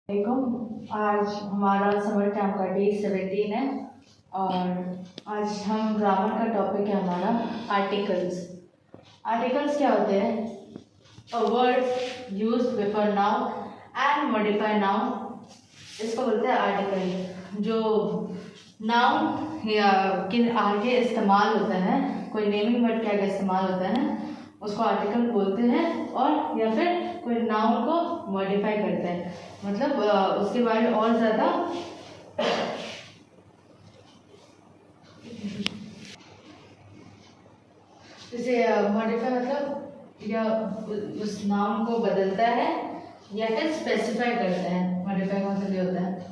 आज हमारा summer camp का डे 17 है और आज हम ग्रामर का टॉपिक है हमारा आर्टिकल्स। आर्टिकल्स क्या होते हैं? A word use before noun and modify noun, इसको बोलते हैं आर्टिकल। जो नाउन या के आगे इस्तेमाल होता है, कोई नेमिंग वर्ड के आगे इस्तेमाल होता है, उसको आर्टिकल बोलते हैं। और या फिर कोई नाउन को मॉडिफाई करते हैं, मतलब उसके बारे में और ज़्यादा जैसे मॉडिफाई मतलब या उस नाउन को बदलता है या फिर स्पेसिफाई करता है। मॉडिफाई का मतलब ये होता है।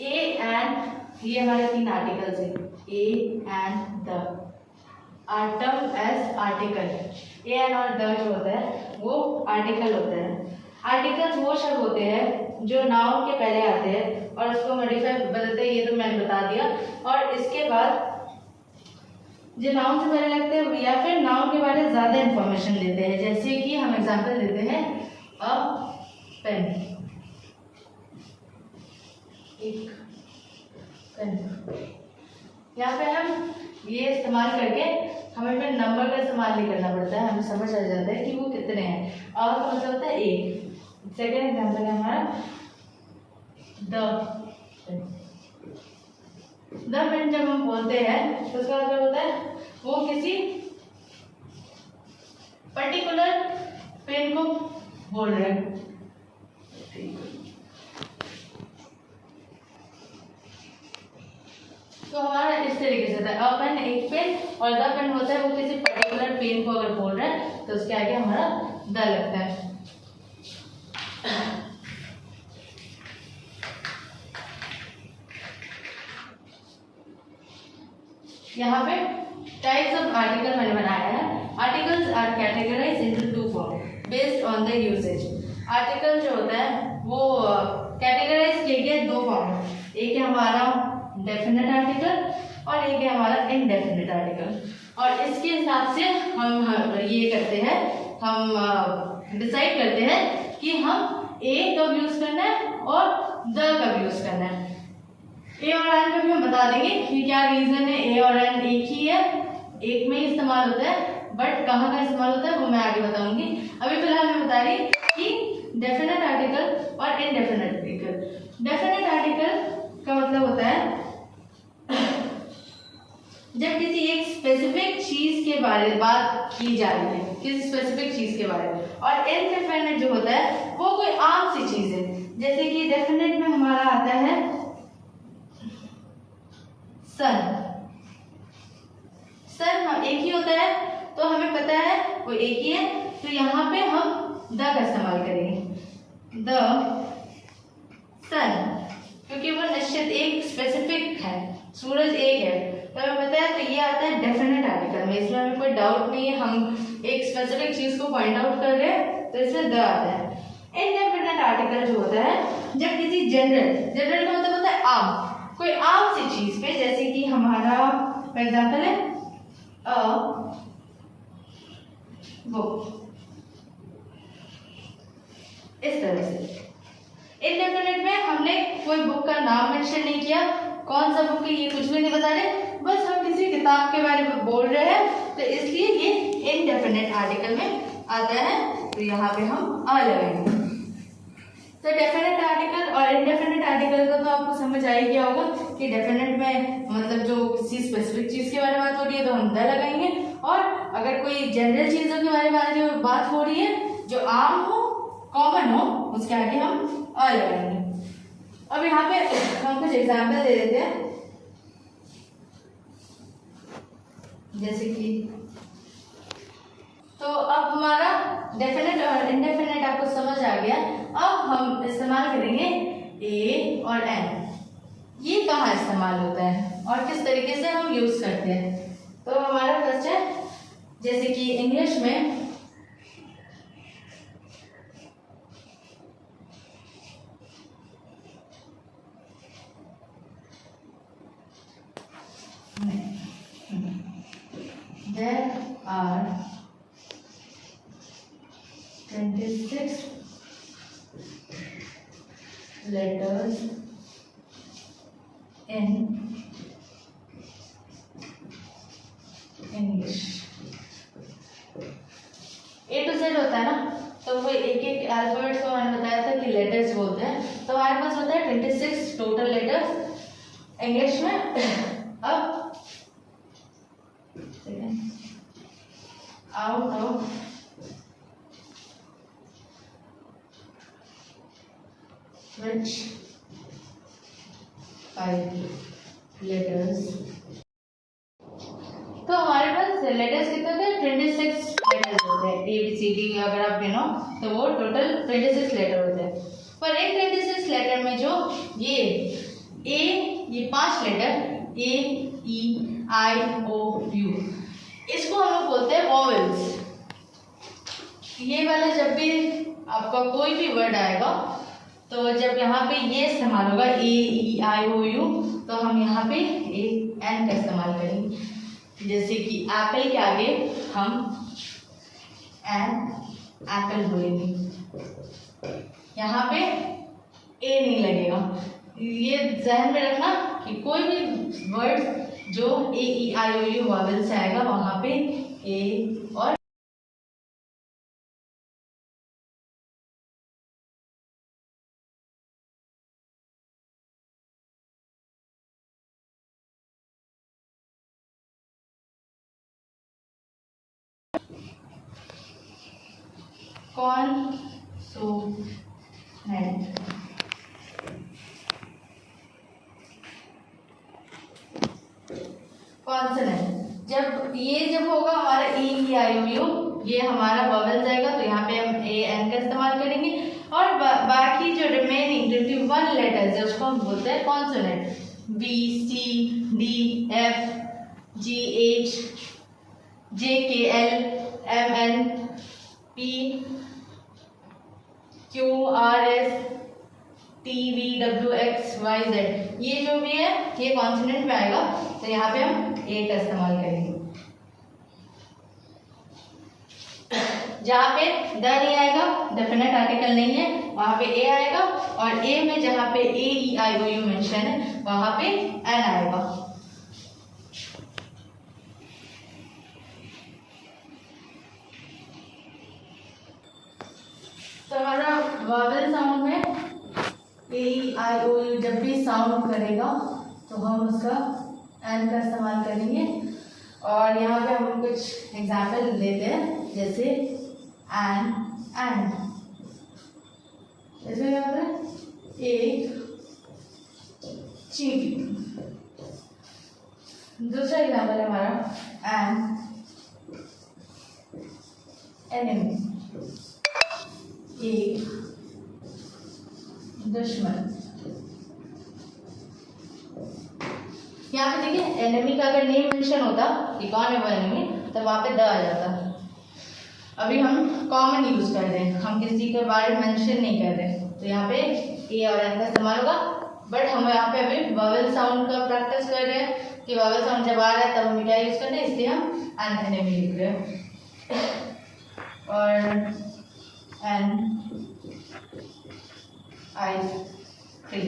ए एंड, ये हमारे 3 आर्टिकल्स हैं। A and the are term as article. A and और द जो होता है वो आर्टिकल होता है। आर्टिकल्स वो शब्द होते हैं जो नाउन के पहले आते हैं और उसको मॉडिफाई बदलते हैं, ये तो मैंने बता दिया। और इसके बाद जो नाउन से पहले लगते हैं या फिर नाउन के बारे में ज़्यादा इंफॉर्मेशन देते हैं। जैसे कि हम एग्जांपल देते हैं, अ पेन, एक पेन। यहाँ पे हम ये इस्तेमाल करके हमें फिर नंबर का इस्तेमाल नहीं करना पड़ता है, हमें समझ आ जाता है कि वो कितने हैं। और का मतलब होता है एक। सेकेंड एग्जाम्पल है हमारा द पेन। जब हम बोलते हैं तो उसका मतलब होता है वो किसी पर्टिकुलर पेन को बोल रहे हैं। तो हमारा इस तरीके से होता है, अ पेन एक पेन, और द पेन होता है वो किसी पर्टिकुलर पेन को अगर बोल रहा है तो उसके आगे हमारा द लगता है। यहाँ पे टाइप्स ऑफ आर्टिकल मैंने बनाया है। Articles are categorized into 2 form based on the usage. Article जो होता है वो कैटेगराइज किए गए 2 फॉर्म। एक है हमारा डेफिनेट आर्टिकल और एक है हमारा इनडेफिनेट आर्टिकल। और इसके हिसाब से हम ये करते हैं, हम डिसाइड करते हैं कि हम ए कब यूज करना है और द कब यूज करना है। ए और एन का भी हम बता देंगे कि क्या रीजन है। ए और एन एक ही है, एक में ही इस्तेमाल होता है, बट कहाँ का इस्तेमाल होता है वो मैं आगे बताऊंगी। अभी फिलहाल मैं बता रही कि डेफिनेट आर्टिकल और इनडेफिनेट आर्टिकल। डेफिनेट आर्टिकल का मतलब होता है जब किसी एक स्पेसिफिक चीज के बारे में बात की जा रही है, किसी स्पेसिफिक चीज के बारे में। और इनडेफिनेट जो होता है वो कोई आम सी चीज है। जैसे कि डेफिनेट में हमारा आता है सन। सन हम एक ही होता है तो हमें पता है वो एक ही है, तो यहाँ पे हम द का इस्तेमाल करेंगे। द सन, क्योंकि वो निश्चित एक स्पेसिफिक है, सूरज एक है तो हमें पता है, तो ये आता है डेफिनेट आर्टिकल में। इसमें हमें कोई डाउट नहीं है, हम एक स्पेसिफिक चीज को पॉइंट आउट कर रहे हैं तो इसमें द आता है। इनडेफिनेट आर्टिकल जो होता है जब किसी जनरल का मतलब होता है आम, कोई आम सी चीज पे, जैसे कि हमारा एग्जाम्पल है बुक, इस तरह से। इनडेफिनेट में हमने कोई बुक का नाम मेंशन नहीं किया, कौन सा बुक है ये कुछ भी नहीं बता रहे, बस हम किसी किताब के बारे में बोल रहे हैं, तो इसलिए ये इनडेफिनेट आर्टिकल में आता है। तो यहाँ पे हम आ लगाएंगे। तो डेफिनेट आर्टिकल और इनडेफिनेट आर्टिकल का तो आपको समझ आ ही गया होगा कि डेफिनेट में मतलब जो किसी स्पेसिफिक चीज के बारे में बात हो रही है तो हम द लगाएंगे, और अगर कोई जनरल चीजों के बारे में बात हो रही है जो आम हो, कॉमन हो, उसके आगे हम अ लगाएंगे। अब यहाँ पे हम कुछ एग्जाम्पल दे देते हैं, जैसे कि तो अब हमारा डेफिनेट और इनडेफिनेट आपको समझ आ गया। अब हम इस्तेमाल करेंगे ए और एन। ये कहाँ इस्तेमाल होता है और किस तरीके से हम यूज करते हैं। तो हमारा फर्स्ट है, जैसे कि इंग्लिश में there are 26 letters in English. A to Z होता है ना, तो वो एक एक अल्फाबेट को मैंने बताया था कि लेटर्स बोलते हैं। तो हमारे पास होता है 26 टोटल लेटर्स इंग्लिश में। अब आउट ऑफ which 5 letters, तो हमारे पास लेटर्स कितने होते हैं? 26 लेटर्स होते हैं। ए बी सी डी अगर आप गिनो तो वो टोटल 26 लेटर होते हैं। पर एक 26 लेटर में जो ये 5 letter A E I O you, इसको हम लोग बोलते हैं वॉवेल्स। ये वाला जब भी आपका कोई भी वर्ड आएगा तो जब यहाँ पे ये इस्तेमाल होगा ए ई आई ओ यू, तो हम यहाँ पे एक एन का इस्तेमाल करेंगे। जैसे कि एप्पल के आगे हम एन एप्पल बोलेंगे, यहाँ पे ए नहीं लगेगा। ये ध्यान में रखना कि कोई भी वर्ड जो ए ई आई ओ यू वॉवेल से आएगा वहाँ पे ए और कॉन्सोनेंट। कॉन्सोनेंट जब होगा हमारा ई आई ओ यू, ये हमारा वॉवेल जाएगा, तो यहाँ पे हम ए एन का इस्तेमाल करेंगे। और बाकी जो रिमेनिंग 21 लेटर्स है उसको हम बोलते हैं consonant. B C D F G H J K L M N P Q R S T V W X Y Z, ये जो भी है ये कॉन्सोनेंट में आएगा, तो यहाँ पे हम ए का इस्तेमाल करेंगे। जहाँ पे द नहीं आएगा, डेफिनेट आर्टिकल नहीं है, वहाँ पे ए आएगा। और ए में जहाँ पे ए ई आई ओ यू मेंशन है वहाँ पे एन आएगा। तो हमारा वॉवेल साउंड में ए ई आई ओ यू जब भी साउंड करेगा तो हम उसका एन का इस्तेमाल करेंगे। और यहाँ पे हम कुछ एग्जाम्पल लेते हैं, जैसे एन एंड, इसमें क्या होता है? एक चींटी। दूसरा एग्जाम्पल है हमारा एन एनिमी, एक दुश्मन। यहाँ पे देखिए एनिमी का अगर नेम मेंशन होता कि कौन है वो एनिमी, तो वहाँ पे द आ जाता। अभी हम कॉमन यूज कर रहे हैं, हम किसी के बारे में मेंशन नहीं कर रहे, तो यहाँ पे ए और एन का इस्तेमाल होगा। बट हम यहाँ पे अभी वॉवेल साउंड का प्रैक्टिस कर रहे हैं कि वॉवेल साउंड जब आ रहा है तब हम क्या यूज कर रहे हैं, इसलिए हम एन एनिमी लिख रहे हैं। और एन आई थ्री,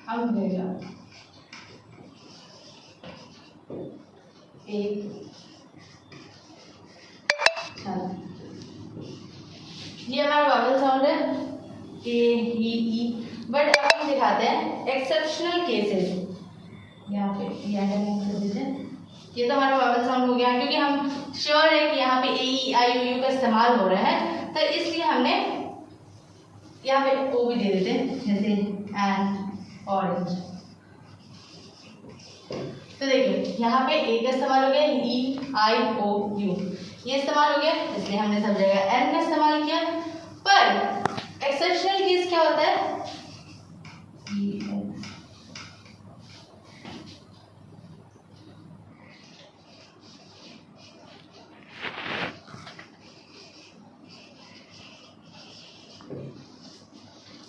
अम्ब्रेला, एक छाता। ये हमारा वॉवेल साउंड है ए ई ई। बट अब हम दिखाते हैं एक्सेप्शनल केसेस। यहाँ पे ये तो हमारा वॉवेल साउंड हो गया, क्योंकि हम श्योर है कि यहाँ पे ए ई आई ओ यू का इस्तेमाल हो रहा है, तो इसलिए हमने यहाँ पे ओ भी दे देते हैं, जैसे एंड ऑरेंज। तो देखिए यहाँ पे ए का इस्तेमाल हो गया, ई आई ओ यू ये इस्तेमाल हो गया, इसलिए हमने सब जगह एन का इस्तेमाल किया। पर एक्सेप्शनल केस क्या होता है?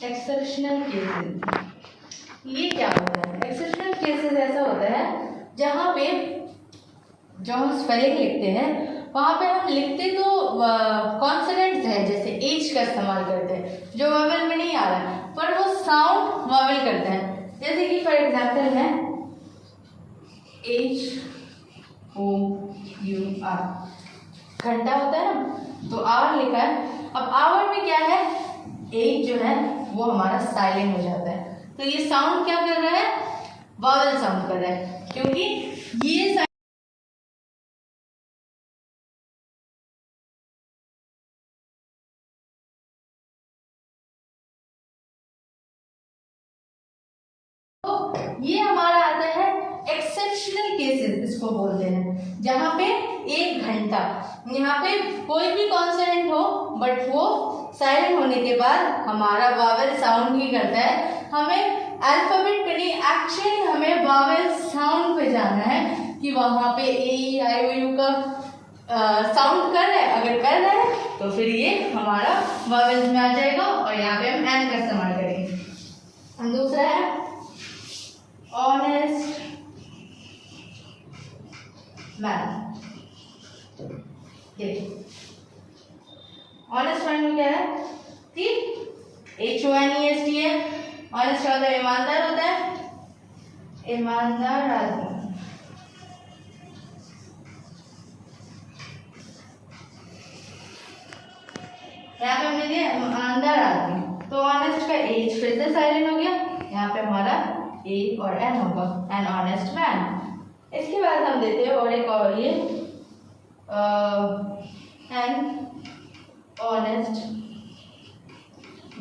एक्सेप्शनल केसेस, ये क्या होता है? एक्सेप्शनल केसेस ऐसा होता है जहाँ पे जो हम स्पेलिंग लिखते हैं वहाँ पे हम लिखते तो कॉन्सोनेंट्स है, जैसे एच का इस्तेमाल करते हैं जो वावेल में नहीं आ रहा है, पर वो साउंड वावेल करते हैं। जैसे कि फॉर एग्जाम्पल है HOUR, घंटा होता है ना, तो आवर लिखा है। अब आवर में क्या है, एच जो है वो हमारा साइलेंट हो जाता है, तो ये साउंड क्या कर रहा है, वावेल साउंड कर रहा है, क्योंकि ये ये हमारा आता है एक्सेप्शनल केसेस, इसको बोलते हैं, जहां पे एक घंटा, यहाँ पे कोई भी कॉन्सोनेंट हो बट वो साइलेंट होने के बाद हमारा वावेल साउंड ही करता है। हमें अल्फाबेट पे नहीं, एक्चुअली हमें वावेल साउंड पे जाना है कि वहां पे ए आई ओ यू का साउंड कर रहा है, अगर कर रहा है तो फिर ये हमारा वावेल्स में आ जाएगा और यहाँ पे हम एन का इस्तेमाल करेंगे। दूसरा है ऑनेस्ट मैन। देखिए ऑनेस्ट मैन में क्या है कि HONEST है। ऑनेस्ट का मतलब ईमानदार होता है, ईमानदार आदमी। यहाँ पे हमने दिया ईमानदार आदमी, तो ऑनेस्ट का एच फिर से साइलेंट हो गया, यहाँ पे हमारा ए और एन होगा, एन ऑनेस्ट मैन। इसके बाद हम देते हैं और एक और ये एन ऑनेस्ट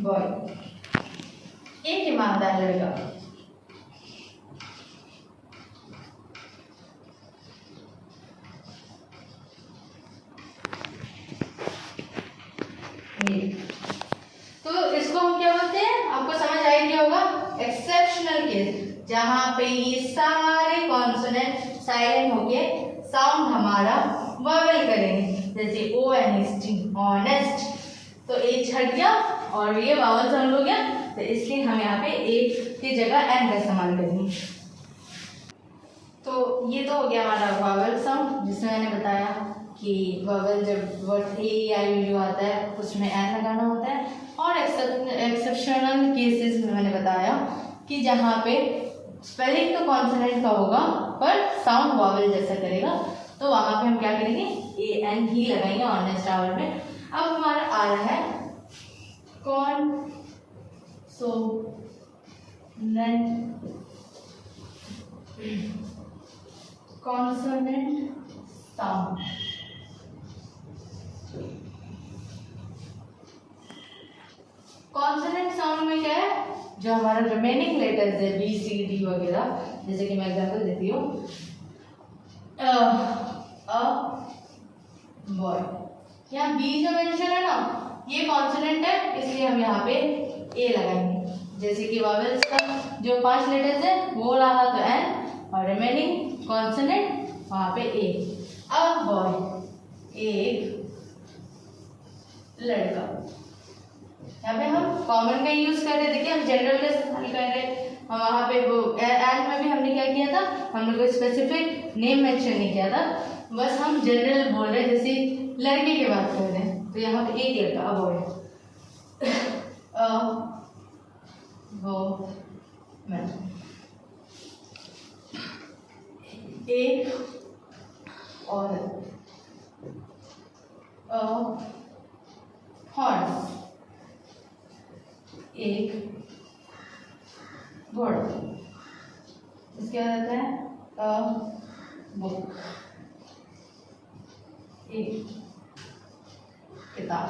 बॉय, एक ईमानदार लड़का। तो इसको हम क्या बोलते हैं, आपको समझ आ गया होगा, एक्सेप्शनल केस, जहां पे ये सारे कॉन्सोनेंट साइलेंट होके साउंड हमारा वावेल करेंगे, जैसे ONEST ऑनेस्ट, तो एच हट गया और ये वावेल साउंड हो गया, तो इसलिए हम यहाँ पे ए की जगह एन का इस्तेमाल करेंगे। तो ये तो हो गया हमारा वावेल साउंड, जिसमें मैंने बताया कि वावेल जब वर्ड ए आई यू आता है उसमें एन लगाना होता है। और एक्सेप्शनल केसेस में मैंने बताया कि जहाँ पे स्पेलिंग तो कॉन्सोनेंट का होगा पर साउंड वावेल जैसा करेगा, तो वहाँ पे हम क्या करेंगे, ए एन ही लगाएंगे ऑनेस्ट आवर में। अब हमारा आ रहा है कॉन्सोनेंट साउंड। कॉन्सोनेंट साउंड में क्या है, जो हमारा रिमेनिंग लेटर्स है बी सी डी वगैरह, जैसे कि मैं एग्जांपल देती हूँ, अ बॉय, यहाँ बी जो मेंशन है ना ये कॉन्सोनेंट है, इसलिए हम यहाँ पे ए लगाएंगे। जैसे कि वावेल्स का जो 5 लेटर्स है वो रहा तो एन और रिमेनिंग कॉन्सोनेंट वहाँ पे ए। अ बॉय, एक लड़का, यहाँ पे हम कॉमन का यूज कर रहे, देखिए हम जनरल का इस्तेमाल कर रहे हैं। वहाँ पे वो एंड में भी हमने क्या किया था, हमने कोई स्पेसिफिक नेम मेंशन नहीं किया था, बस हम जनरल बोल रहे हैं, जैसे लड़के की बात कर रहे हैं, तो यहाँ पे एक लड़का अब हो वो मैं एक औरत, हॉर्स, एक घोड़ा। इसके बाद आता है बुक, एक किताब।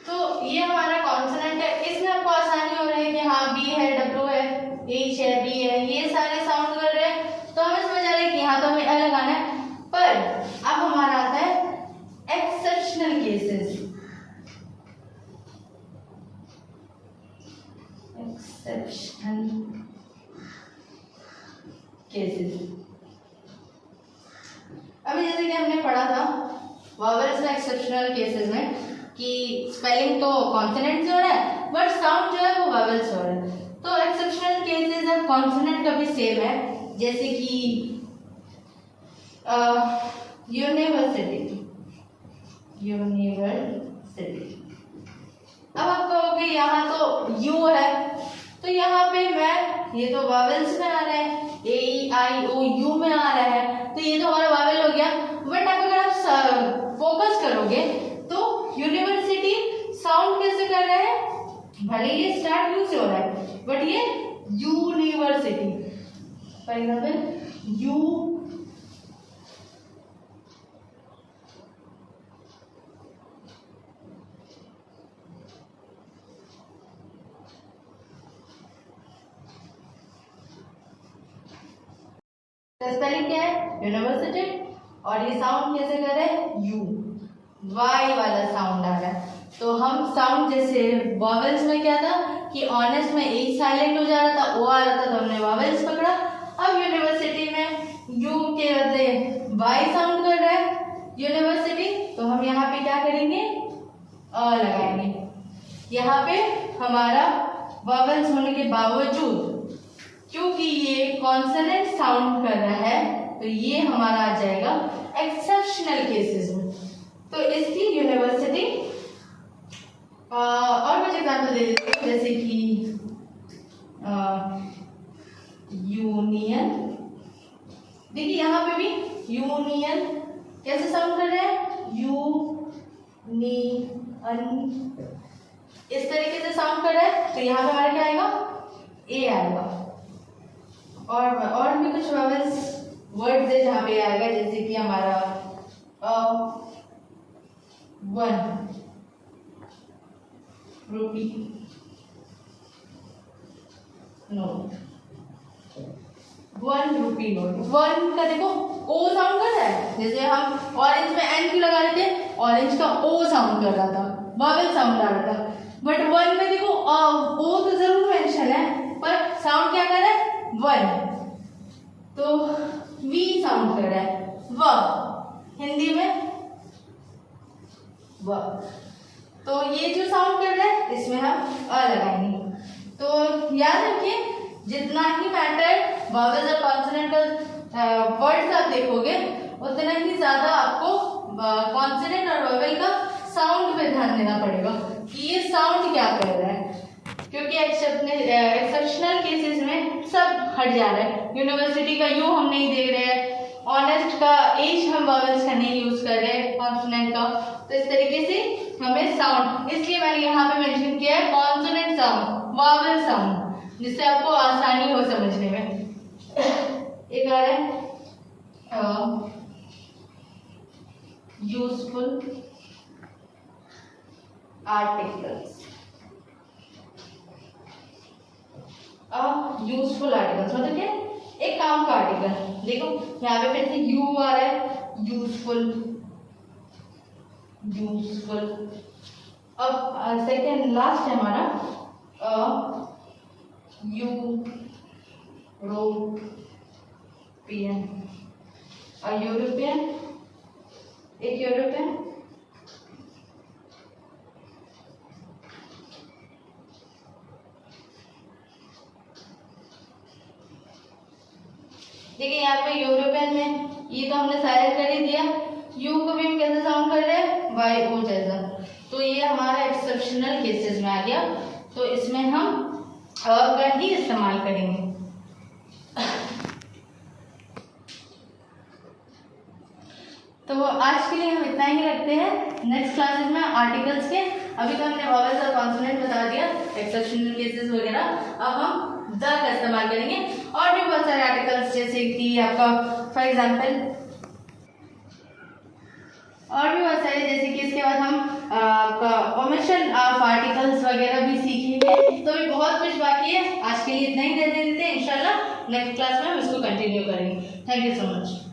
तो ये हमारा कॉन्सोनेंट है, इसमें आपको आसानी हो रही है कि हाँ बी है, डब्ल्यू है, एच है, बी है, ये सारे साउंड कर रहे हैं, तो हमें समझ आ रहा है कि यहाँ तो हमें ए लगाना है। पर अब हमारा आता है एक्सेप्शनल केसेस। एक्सेप्शनल केसेस, अभी जैसे कि हमने पढ़ा था वावेल्स में एक्सेप्शनल केसेस में कि स्पेलिंग तो कॉन्सोनेंट से हो रहा है बट साउंड जो है वो वावेल से हो रहा है। तो एक्सेप्शनल केसेस है कॉन्सोनेंट का भी सेम है, जैसे कि यूनिवर्सिटी। अब आप कहोगे यहाँ तो यू है, तो यहाँ पे मैं ये तो वावेल्स में आ रहा है, ए ई आई ओ यू में आ रहा है, तो ये तो हमारा वावेल हो गया। बट अगर आप फोकस करोगे तो यूनिवर्सिटी साउंड कैसे कर रहा है, भले ये स्टार्ट यू से हो रहा है बट ये university, for example you spelling क्या है यूनिवर्सिटी, और ये साउंड कैसे कर रहे हैं यू, वाई वाला साउंड आ रहा है। तो हम साउंड जैसे वॉवेल्स में क्या था कि ऑनेस्ट में ए साइलेंट हो जा रहा था, ओ आ रहा था, तो हमने वॉवेल्स पकड़ा। अब यूनिवर्सिटी में यू के बदले वाई साउंड कर रहा है यूनिवर्सिटी, तो हम यहाँ पे क्या करेंगे अ लगाएंगे। यहाँ पे हमारा वॉवेल्स होने के बावजूद क्योंकि ये कॉन्सोनेंट साउंड कर रहा है तो ये हमारा आ जाएगा एक्सेप्शनल केसेस में। तो इसकी यूनिवर्सिटी और कुछ एग्जाम्पल दे देती हूँ, जैसे कि यूनियन। देखिए यहाँ पे भी यूनियन कैसे साउंड कर रहे हैं इस तरीके से साउंड कर रहा है, तो यहाँ पे हमारा क्या आएगा ए आएगा। और भी कुछ वॉवेल्स वर्ड्स है जहाँ पे आएगा, जैसे कि हमारा 1 रुपी नोट, 1 रुपी नोट। 1 का देखो ओ साउंड कर रहा है, जैसे हम ऑरेंज में एन क्यों लगा रहे थे, ऑरेंज का ओ साउंड कर रहा था, वॉवेल साउंड आ रहा था। बट 1 में देखो ओ तो जरूर मेंशन है पर साउंड क्या कर रहा है 1, तो वी साउंड कर रहा है व, हिंदी में व। तो ये जो साउंड कर रहा है इसमें हम अ लगाएंगे। तो याद रखिए जितना ही मैटर वॉवेल्स और कॉन्सोनेंटल वर्ड्स आप देखोगे उतना ही ज्यादा आपको कॉन्सोनेंट और वॉवेल का साउंड पे ध्यान देना पड़ेगा कि ये साउंड क्या कर रहा है, क्योंकि एक्सेप्शनल केसेस में सब हट जा रहा है। यूनिवर्सिटी का यू हम नहीं दे रहे हैं, ऑनेस्ट का एच हम वॉवेल्स का नहीं यूज कर रहे हैं, कॉन्सोनेंट का। तो इस तरीके से हमें साउंड, इसलिए मैंने यहाँ पे मेंशन किया है कॉन्सोनेंट साउंड, वॉवेल साउंड, जिससे आपको आसानी हो समझने में। एक आ रहा है यूजफुल आर्टिकल्स। यूजफुल आर्टिकल्स मतलब क्या, एक काम का आर्टिकल। देखो यहाँ पे फिर से यू आ रहा है, यूजफुल। अब सेकेंड लास्ट है हमारा यूरोपियन, एक यूरोपियन। देखिए यहाँ पे यूरोपियन में ये तो हमने साइलेंट कर ही दिया, यू को भी हम कैसे साउंड कर रहे हैं वाई ओ जैसा। तो ये हमारा एक्सेप्शनल केसेस में आ गया, तो इसमें हम का ही इस्तेमाल करेंगे। तो आज के लिए हम इतना ही रखते हैं। नेक्स्ट क्लासेस में आर्टिकल्स के, अभी तो हमने वॉवेल्स और कॉन्सोनेंट बता दिया, एक्सेप्शनल केसेस वगैरह, अब हम द का इस्तेमाल करेंगे। और भी बहुत सारे आर्टिकल्स जैसे कि आपका फॉर एग्जाम्पल, और भी बहुत सारे, जैसे कि इसके बाद हम आपका ओमिशन ऑफ आर्टिकल्स वगैरह भी सीखेंगे। तो भी बहुत कुछ बाकी है, आज के लिए इतना ही दे देते हैं। इंशाल्लाह नेक्स्ट क्लास में हम इसको कंटिन्यू करेंगे। Thank you so much.